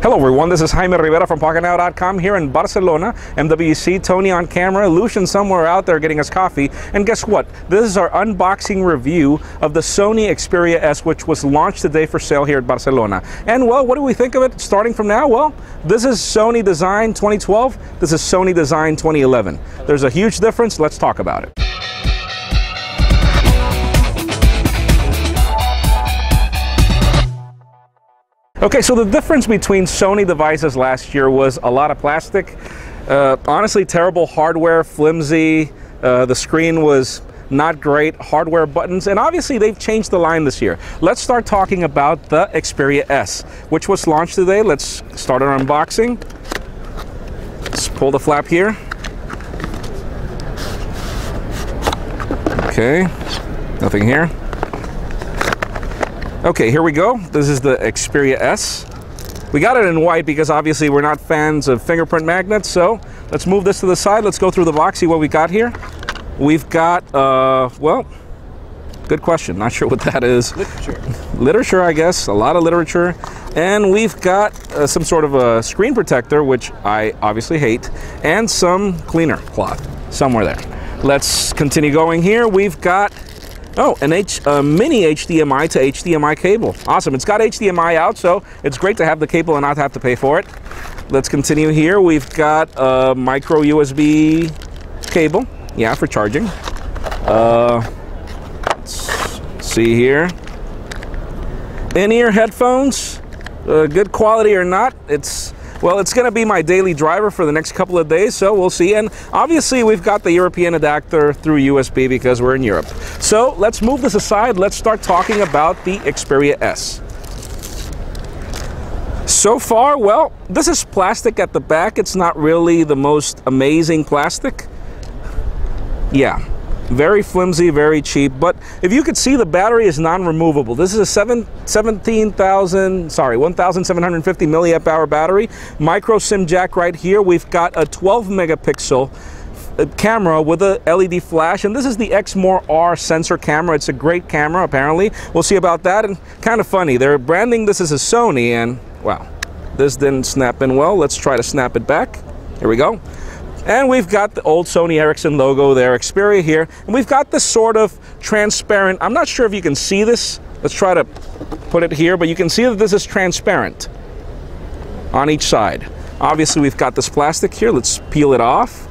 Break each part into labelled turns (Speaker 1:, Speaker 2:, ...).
Speaker 1: Hello everyone, this is Jaime Rivera from PocketNow.com here in Barcelona. MWC, Tony on camera, Lucian somewhere out there getting us coffee. And guess what? This is our unboxing review of the Sony Xperia S, which was launched today for sale here at Barcelona. And well, what do we think of it starting from now? Well, this is Sony Design 2012. This is Sony Design 2011. There's a huge difference. Let's talk about it. Okay, so the difference between Sony devices last year was a lot of plastic. Honestly, terrible hardware, flimsy. The screen was not great, hardware buttons, and obviously they've changed the line this year. Let's start talking about the Xperia S, which was launched today. Let's start our unboxing. Let's pull the flap here. Okay, nothing here. Okay, here we go. This is the Xperia S. We got it in white because obviously we're not fans of fingerprint magnets, so let's move this to the side. Let's go through the box, see what we got here. We've got, well, good question. Not sure what that is.
Speaker 2: Literature.
Speaker 1: Literature, I guess. A lot of literature. And we've got some sort of a screen protector, which I obviously hate, and some cleaner cloth somewhere there. Let's continue going here. We've got a mini HDMI to HDMI cable. Awesome. It's got HDMI out, so it's great to have the cable and not have to pay for it. Let's continue here. We've got a micro USB cable. Yeah, for charging. Let's see here. In-ear headphones. Good quality or not. Well, it's going to be my daily driver for the next couple of days, so we'll see. And obviously, we've got the European adapter through USB because we're in Europe. So let's move this aside. Let's start talking about the Xperia S. So far, well, this is plastic at the back. It's not really the most amazing plastic. Yeah. Very flimsy, very cheap, but if you could see, the battery is non-removable. This is a 1,750 milliamp hour battery. Micro SIM jack right here. We've got a 12 megapixel camera with a LED flash, and this is the X-More-R sensor camera. It's a great camera, apparently. We'll see about that. And kind of funny, they're branding this as a Sony, and wow, this didn't snap in well. Let's try to snap it back. Here we go. And we've got the old Sony Ericsson logo there, Xperia here. And we've got this sort of transparent, I'm not sure if you can see this. Let's try to put it here, but you can see that this is transparent on each side. Obviously, we've got this plastic here. Let's peel it off.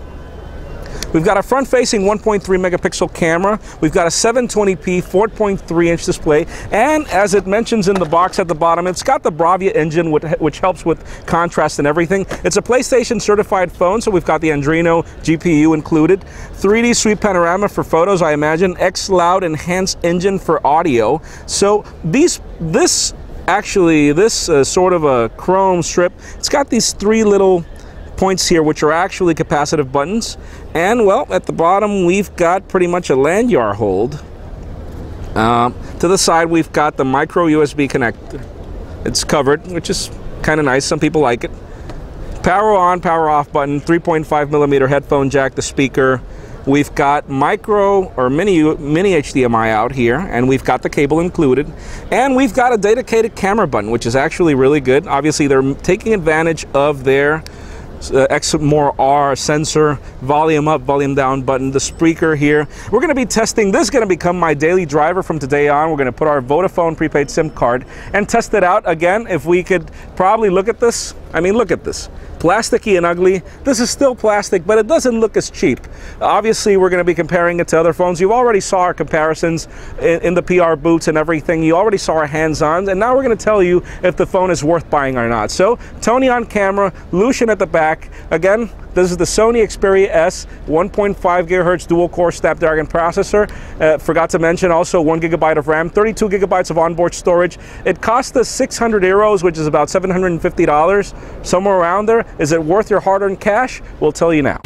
Speaker 1: We've got a front-facing 1.3 megapixel camera. We've got a 720p 4.3-inch display, and as it mentions in the box at the bottom, it's got the Bravia engine, which helps with contrast and everything. It's a PlayStation certified phone, so we've got the Adreno GPU included. 3D sweep panorama for photos, I imagine. X-Loud enhanced engine for audio. So this sort of a chrome strip, it's got these three little points here, which are actually capacitive buttons. And well, at the bottom we've got pretty much a lanyard hold. To the side we've got the micro USB connector. It's covered, which is kind of nice. Some people like it. Power on, power off button, 3.5 millimeter headphone jack, the speaker. We've got micro or mini HDMI out here, and we've got the cable included. And we've got a dedicated camera button, which is actually really good. Obviously, they're taking advantage of their X-More-R sensor, volume up, volume down button, the speaker here. We're going to be testing, this is going to become my daily driver from today on. We're going to put our Vodafone prepaid SIM card and test it out. Again, if we could probably look at this. I mean, look at this. Plasticky and ugly. This is still plastic, but it doesn't look as cheap. Obviously, we're going to be comparing it to other phones. You already saw our comparisons in the PR booths and everything. You already saw our hands-on, and now we're going to tell you if the phone is worth buying or not. So, Tony on camera, Lucian at the back. Again, this is the Sony Xperia S, 1.5 gigahertz dual-core Snapdragon processor. Forgot to mention also 1 gigabyte of RAM, 32 gigabytes of onboard storage. It cost us 600 euros, which is about $750, somewhere around there. Is it worth your hard-earned cash? We'll tell you now.